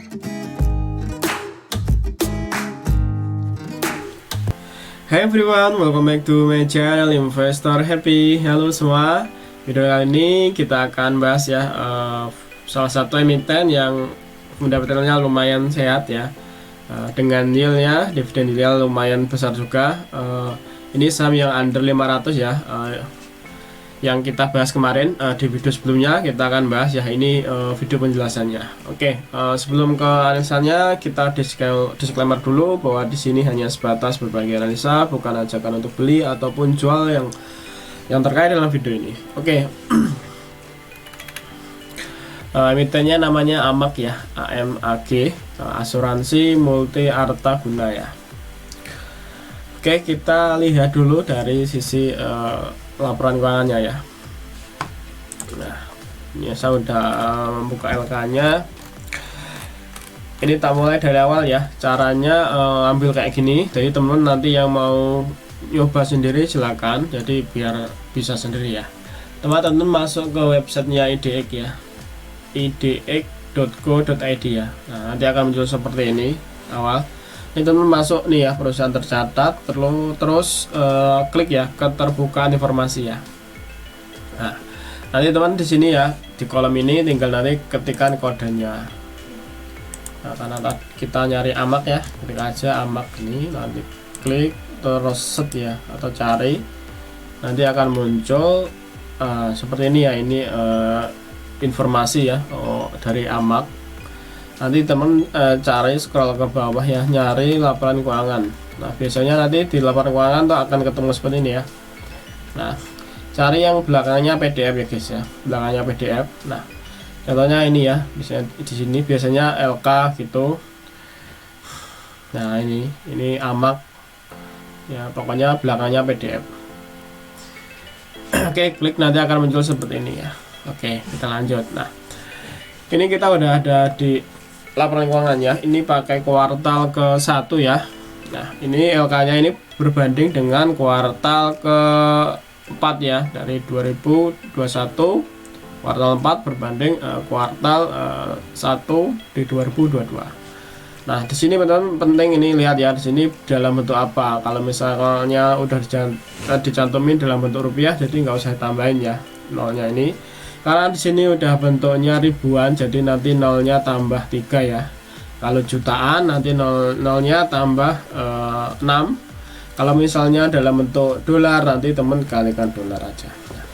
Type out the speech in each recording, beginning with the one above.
Hi everyone, welcome back to my channel Investor Happy. Halo semua. Video kali ini kita akan bahas ya salah satu emiten yang mendapatkannya lumayan sehat ya, dengan yieldnya, dividen yield lumayan besar juga. Ini saham yang under 500 ya, yang kita bahas kemarin di video sebelumnya. Kita akan bahas ya, ini video penjelasannya. Oke, sebelum ke analisanya kita disclaimer dulu bahwa di sini hanya sebatas berbagi analisa, bukan ajakan untuk beli ataupun jual yang terkait dalam video ini. Oke. Emitennya namanya AMAG ya, AMAG, Asuransi Multi Arta Guna ya. Oke, kita lihat dulu dari sisi laporan keuangannya ya. Nah, ini saya udah membuka LK-nya. Ini tak mulai dari awal ya. Caranya ambil kayak gini. Jadi teman-teman nanti yang mau nyoba sendiri silakan. Jadi biar bisa sendiri ya. Teman-teman masuk ke websitenya IDX ya, idx.co.id ya. Nah, nanti akan muncul seperti ini awal. Ini teman-teman masuk nih ya, perusahaan tercatat, terus klik ya keterbukaan informasi ya. Nah, nanti teman di sini ya, di kolom ini tinggal nanti ketikkan kodenya. Nah, karena kita nyari AMAG ya, ketik aja AMAG ini, nanti klik terus set ya, atau cari, nanti akan muncul seperti ini ya. Ini informasi ya dari AMAG. Nanti teman cari scroll ke bawah ya, nyari laporan keuangan. Nah, biasanya nanti di laporan keuangan tuh akan ketemu seperti ini ya. Nah, cari yang belakangnya PDF ya guys ya, belakangnya PDF. Nah, contohnya ini ya, misalnya di sini biasanya LK gitu. Nah, ini AMAG ya, pokoknya belakangnya PDF. Oke, klik, nanti akan muncul seperti ini ya. Oke, kita lanjut. Nah, ini kita udah ada di laporan keuangan ya. Ini pakai kuartal ke-1 ya. Nah, ini LK-nya ini berbanding dengan kuartal ke-4 ya, dari 2021 kuartal 4 berbanding kuartal 1 di 2022. Nah, di sini teman-teman penting ini lihat ya, di sini dalam bentuk apa. Kalau misalnya udah dicantumin dalam bentuk rupiah, jadi nggak usah tambahin ya nolnya ini. Karena di sini udah bentuknya ribuan, jadi nanti nolnya tambah 3 ya. Kalau jutaan nanti nolnya tambah 6. Kalau misalnya dalam bentuk dolar, nanti teman kalikan dolar aja. Nah,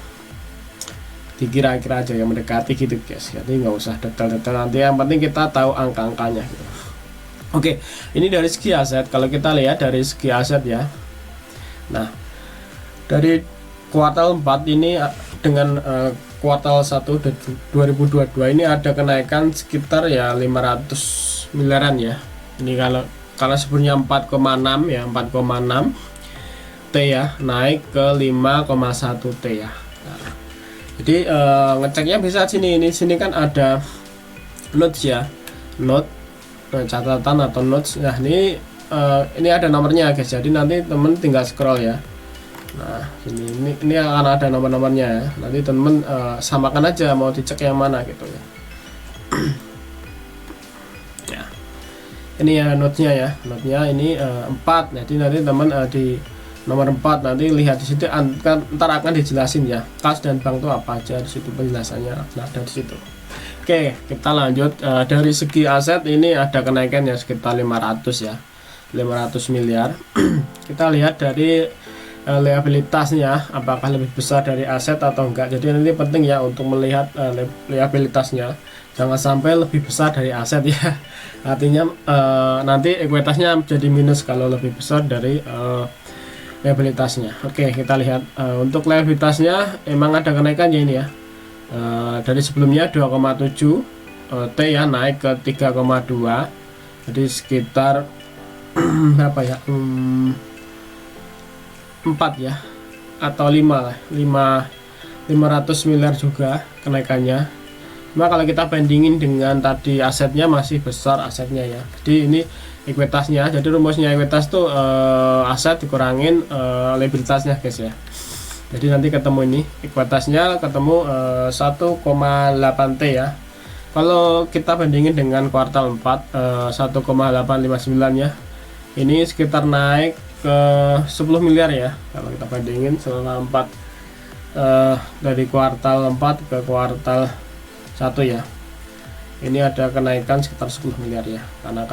dikira-kira aja yang mendekati gitu guys. Jadi nggak usah detail-detail, nanti yang penting kita tahu angka-angkanya gitu. Oke, ini dari segi aset. Kalau kita lihat dari segi aset ya. Nah, dari kuartal 4 ini dengan kuartal 1 2022 ini ada kenaikan sekitar ya 500 miliaran ya. Ini kalau sebelumnya 4,6 ya, 4,6 T ya, naik ke 5,1 T ya. Nah, jadi ngeceknya bisa sini. Sini kan ada notes ya, note catatan atau notes. Nah, ini ada nomornya guys. Jadi nanti temen tinggal scroll ya. Nah, ini akan ada nomor-nomornya ya. Nanti teman samakan aja mau dicek yang mana gitu ya. Ya. Ini ya notenya ya. Notenya ini 4. Jadi nanti teman di nomor 4 nanti lihat di situ, ntar akan dijelasin ya. Kas dan bank itu apa aja di situ, penjelasannya ada di situ. Oke, kita lanjut. Dari segi aset ini ada kenaikan ya sekitar 500 ya. 500 miliar. Kita lihat dari liabilitasnya apakah lebih besar dari aset atau enggak. Jadi nanti penting ya untuk melihat liabilitasnya, jangan sampai lebih besar dari aset ya. Artinya nanti ekuitasnya menjadi minus kalau lebih besar dari liabilitasnya. Oke, kita lihat untuk liabilitasnya emang ada kenaikan ya ini ya. Dari sebelumnya 2,7 T ya, naik ke 3,2. Jadi sekitar berapa ya, 4 ya atau 5 lah, 500 miliar juga kenaikannya. Cuma kalau kita bandingin dengan tadi asetnya masih besar asetnya ya. Jadi ini ekuitasnya, jadi rumusnya ekuitas tuh aset dikurangin liabilitasnya guys ya. Jadi nanti ketemu ini ekuitasnya ketemu 1,8 T ya. Kalau kita bandingin dengan kuartal 4 1,859 ya, ini sekitar naik ke 10 miliar ya kalau kita bandingin selama 4 dari kuartal 4 ke kuartal 1 ya. Ini ada kenaikan sekitar 10 miliar ya, karena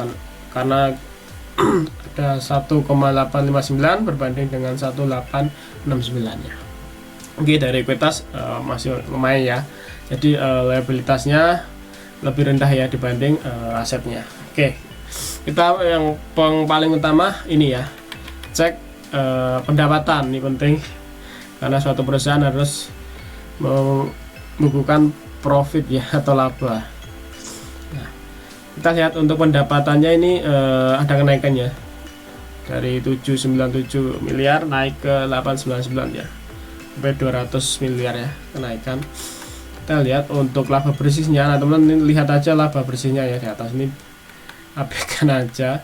ada 1,859 berbanding dengan 1,869 ya. Oke, dari ekuitas masih lumayan ya. Jadi liabilitasnya lebih rendah ya dibanding asetnya. Oke, kita yang paling utama ini ya, cek pendapatan. Ini penting karena suatu perusahaan harus membukukan profit ya atau laba. Nah, kita lihat untuk pendapatannya ini ada kenaikannya dari 797 miliar naik ke 899 ya, sampai 200 miliar ya kenaikan. Kita lihat untuk laba bersihnya, nah teman-teman lihat aja laba bersihnya ya di atas ini, abaikan aja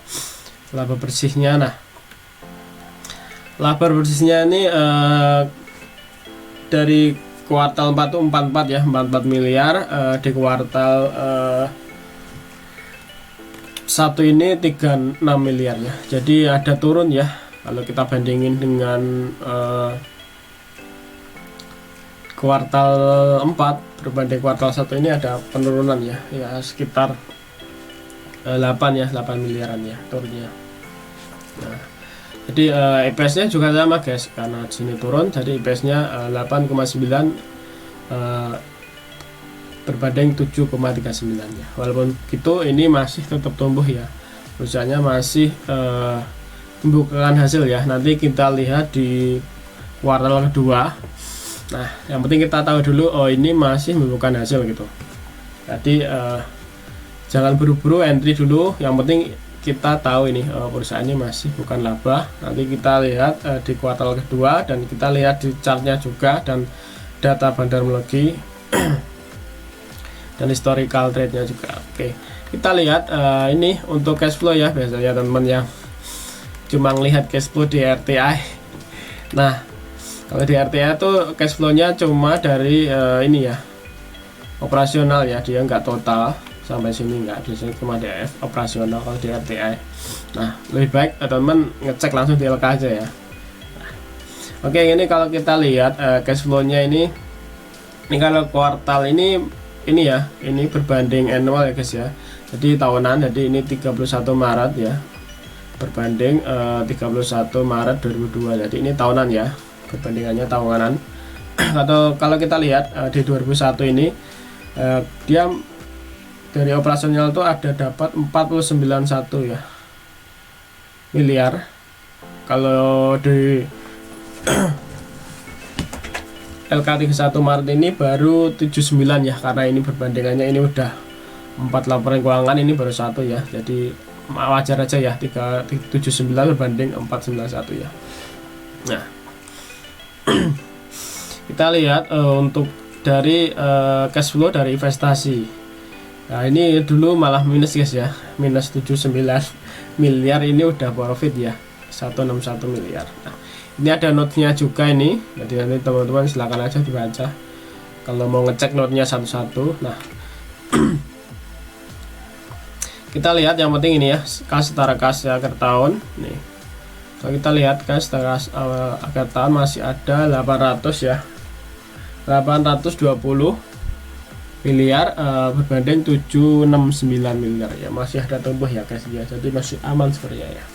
laba bersihnya. Nah, laba bersihnya ini dari kuartal 4 tuh 44 ya, 44 miliar, di kuartal 1 ini 36 miliar ya. Jadi ada turun ya kalau kita bandingin dengan kuartal 4 berbanding kuartal 1 ini ada penurunan ya, sekitar 8 miliaran ya turunnya. Nah, jadi EPS-nya juga sama guys, karena di sini turun, jadi EPS-nya 8,9 berbanding 7,39 ya. Walaupun gitu ini masih tetap tumbuh ya, perusahaannya masih membukukan hasil ya. Nanti kita lihat di kuartal kedua. Nah, yang penting kita tahu dulu, oh ini masih membukukan hasil gitu. Jadi jangan buru-buru entry dulu. Yang penting kita tahu ini perusahaannya masih bukan laba. Nanti kita lihat di kuartal kedua, dan kita lihat di chartnya juga, dan data bandarmologi dan historical trade-nya juga. Oke, kita lihat ini untuk cash flow ya. Biasanya teman-teman yang cuma melihat cash flow di RTI. Nah, kalau di RTA tuh cash flow-nya cuma dari ini ya, operasional ya, dia nggak total sampai sini, nggak, biasanya cuma DF operasional kalau di RTA. Nah, lebih baik teman-teman ngecek langsung di LK aja ya. Nah, oke, ini kalau kita lihat cash flow-nya ini kalau kuartal ini ya, ini berbanding annual ya guys ya. Jadi tahunan, jadi ini 31 Maret ya berbanding 31 Maret 2002. Jadi ini tahunan ya, perbandingannya tahunan. Atau kalau kita lihat di 2001 ini dia dari operasional itu ada dapat 491 ya miliar. Kalau di LK31 Maret ini baru 79 ya, karena ini perbandingannya ini udah 4 laporan keuangan, ini baru 1 ya. Jadi wajar aja ya 379 berbanding 491 ya. Nah, kita lihat untuk dari cash flow dari investasi. Nah, ini dulu malah minus guys ya, minus 79 miliar, ini udah profit ya 161 miliar. Nah, ini ada note-nya juga ini, jadi nanti teman-teman silakan aja dibaca kalau mau ngecek note-nya satu-satu. Nah, kita lihat yang penting ini ya, kas setara kas akhir tahun nih. Kalau kita lihat kas setara akhir tahun masih ada 800 ya, 820 miliar berbanding 769 miliar ya, masih ada tumbuh ya guys ya, jadi masih aman sebenarnya ya.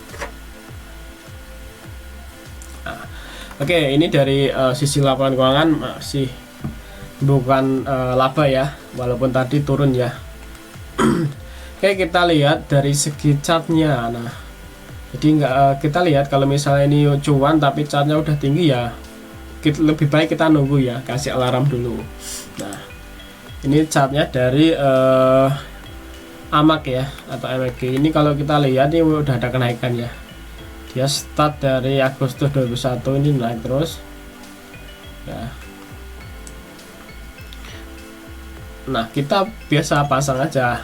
Nah, oke, ini dari sisi laporan keuangan masih bukan laba ya, walaupun tadi turun ya. Oke, kita lihat dari segi chartnya. Nah, jadi kita lihat kalau misalnya ini cuan tapi chartnya udah tinggi ya, lebih baik kita nunggu ya, kasih alarm dulu. Nah, ini chartnya dari AMAG ya, atau MAG. Ini kalau kita lihat ini udah ada kenaikan ya, dia start dari Agustus 2001 ini naik terus ya. Nah, kita biasa pasang aja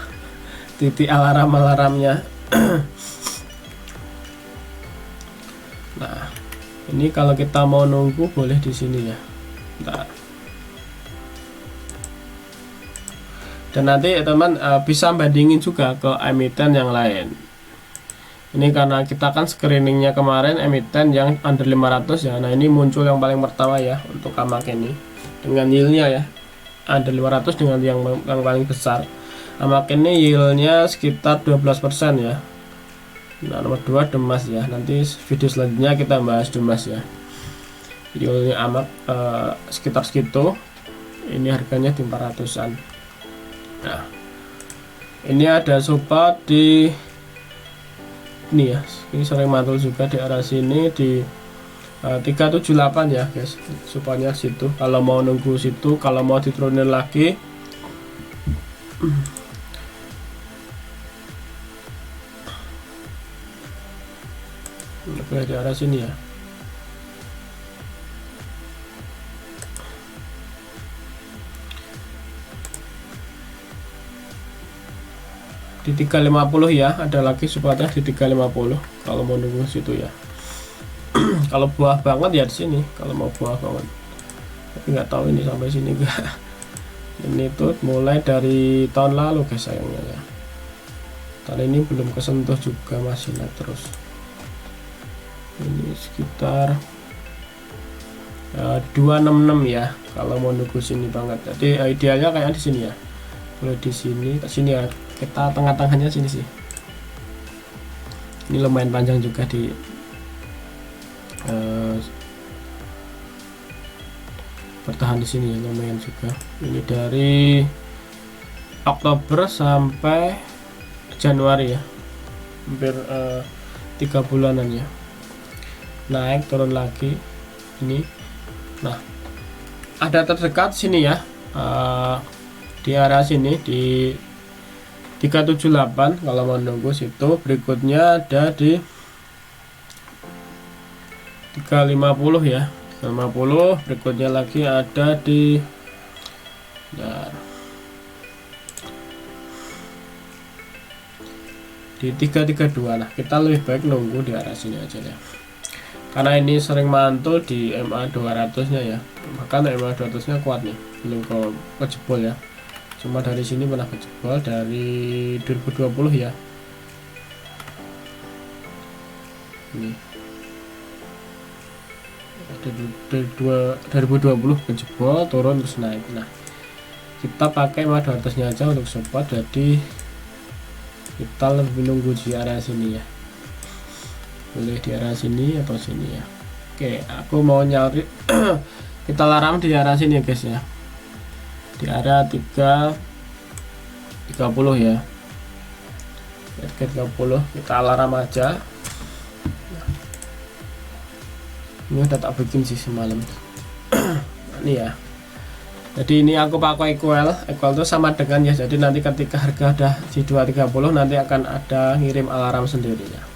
titik alarmnya. Nah, ini kalau kita mau nunggu boleh di sini ya. Nah, Dan nanti teman bisa bandingin juga ke emiten yang lain. Ini karena kita kan screeningnya kemarin emiten yang under 500 ya. Nah ini muncul yang paling pertama ya untuk AMAK ini dengan yieldnya ya under 500 dengan yang paling besar. AMAK ini yieldnya sekitar 12% ya. Nah nomor 2 Demas ya. Nanti video selanjutnya kita bahas Demas ya. Yieldnya AMAK sekitar segitu. Ini harganya di 400-an. Nah ini ada support di ini ya, ini sering mantul juga di arah sini di 378 ya guys, supaya situ kalau mau nunggu situ, kalau mau diturunin lagi boleh di arah sini ya. Di 350 ya, ada lagi supportnya di 350 kalau mau nunggu situ ya. Kalau buah banget ya di sini, kalau mau buah banget. Tapi nggak tahu ini sampai sini enggak. Ini tuh mulai dari tahun lalu guys sayangnya ya. Tahun ini belum kesentuh juga, masih naik terus. Ini sekitar 266 ya kalau mau nunggu sini banget. Jadi idealnya kayak di sini ya. Boleh di sini, ke sini ya. Kita tengah-tengahnya sini sih. Ini lumayan panjang juga di bertahan di sini ya, lumayan juga. Ini dari Oktober sampai Januari ya, hampir 3 bulanan ya. Naik turun lagi ini. Nah ada terdekat sini ya, di arah sini di 378 kalau mau nunggu situ. Berikutnya ada di 350 ya, 350. Berikutnya lagi ada di di 332. Nah kita lebih baik nunggu di arah sini aja ya, karena ini sering mantul di MA 200 nya ya. Bahkan MA 200 nya kuat nih, belum kejebol ya. Cuma dari sini pernah kejebol dari 2020 ya. Ini dari 2020 kejebol, turun terus naik. Nah kita pakai MA 200 nya aja untuk support, jadi kita lebih nunggu di area sini ya. Boleh di area sini atau sini ya. Oke, aku mau nyari kita larang di area sini ya guys ya, di area 330 ya. 330 kita alarm aja. Ini udah tak bikin sih semalam. Ini ya. Jadi ini aku pakai equal itu sama dengan ya. Jadi nanti ketika harga udah di 230 nanti akan ada ngirim alarm sendiri ya.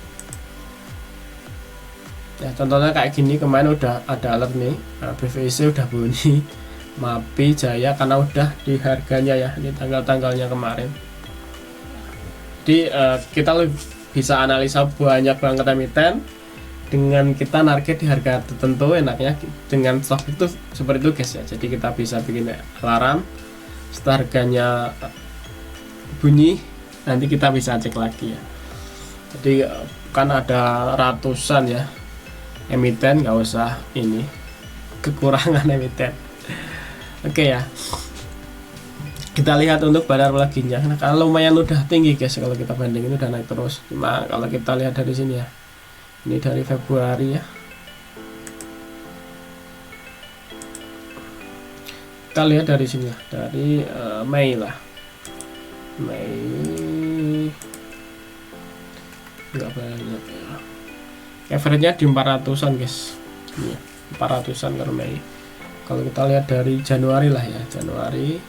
Ya contohnya kayak gini, kemarin udah ada alert nih, BVC udah bunyi, MAPI Jaya karena udah di harganya ya, ini tanggal-tanggalnya kemarin. Jadi kita bisa analisa banyak banget emiten dengan kita target di harga tertentu. Enaknya dengan stok itu seperti itu guys ya. Jadi kita bisa bikin alarm setelah harganya bunyi, nanti kita bisa cek lagi ya. Jadi kan ada ratusan ya emiten, nggak usah ini kekurangan emiten. Oke ya, kita lihat untuk bandar laginya. Nah, kalau lumayan udah tinggi guys, kalau kita bandingin udah naik terus. Cuma kalau kita lihat dari sini ya, ini dari Februari ya, kita lihat dari sini ya, dari Mei lah, Mei nggak banyak ya, average-nya di 400-an guys. Ini 400-an karena Mei. Kalau kita lihat dari Januari lah ya, Januari,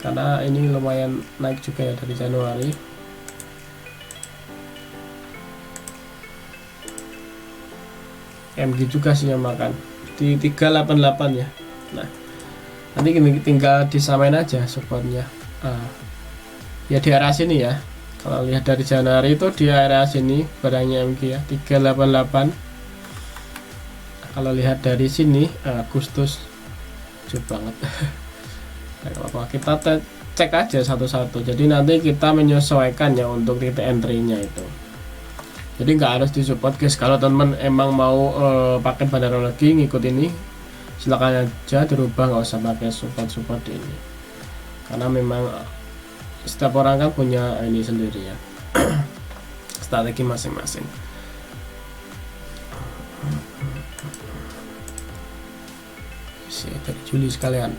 karena ini lumayan naik juga ya dari Januari. MG juga sih yang makan di 388 ya. Nah nanti tinggal disamain aja supportnya. Ya di area sini ya. Kalau lihat dari Januari itu di area sini barangnya MG ya, 388. Kalau lihat dari sini Agustus jauh banget. Nah, apa kita cek aja satu-satu. Jadi nanti kita menyesuaikan ya untuk titik entry-nya itu. Jadi nggak harus disupport guys. Kalau teman emang mau pakai bandarologi ngikut ini, silakan aja dirubah, nggak usah pakai support ini. Karena memang setiap orang kan punya ini sendiri ya, strategi masing-masing. Dari Juli sekalian.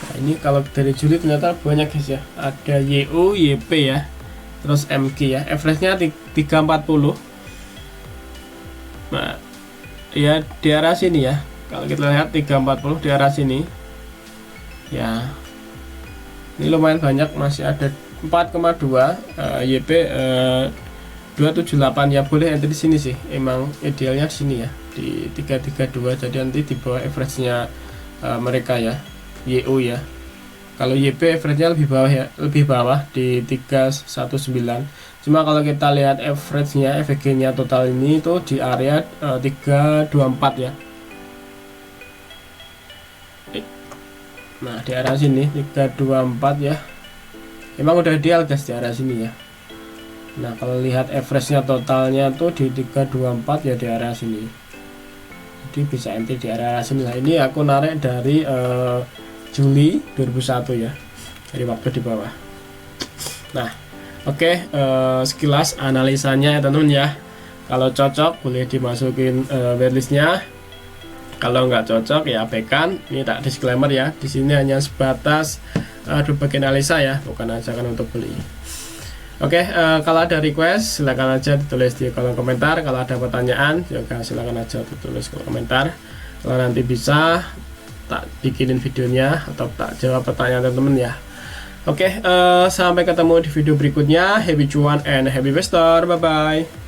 Nah, ini kalau dari Juli ternyata banyak guys ya. Ada YO, YP ya, terus MG ya. Average-nya 340. Nah, ya di arah sini ya. Kalau kita lihat 340 di arah sini. Ya. Ini lumayan banyak, masih ada 4,2 YP 278 ya, boleh entry di sini sih. Emang idealnya di sini ya, di 332. Jadi nanti di bawah average-nya mereka ya. YO ya. Kalau YP average-nya lebih bawah ya, lebih bawah di 319. Cuma kalau kita lihat average-nya, FVG-nya total ini tuh di area 324 ya. Nah, di arah sini 324 ya. Emang udah ideal guys di arah sini ya. Nah, kalau lihat average-nya totalnya tuh di 324 ya, di arah sini. Jadi bisa entry di arah sini lah. Ini aku narik dari Juli 2001 ya, dari waktu di bawah. Nah, oke, sekilas analisanya ya teman-teman ya. Kalau cocok boleh dimasukin waitlistnya. Kalau nggak cocok ya abaikan. Ini tak disclaimer ya, di sini hanya sebatas berbagai analisa ya, bukan ajakan untuk beli. Oke, kalau ada request silakan aja ditulis di kolom komentar. Kalau ada pertanyaan juga silakan aja ditulis kolom komentar. Kalau nanti bisa tak bikinin videonya atau tak jawab pertanyaan teman-teman ya. Oke, sampai ketemu di video berikutnya. Happy cuan and happy investor. Bye bye.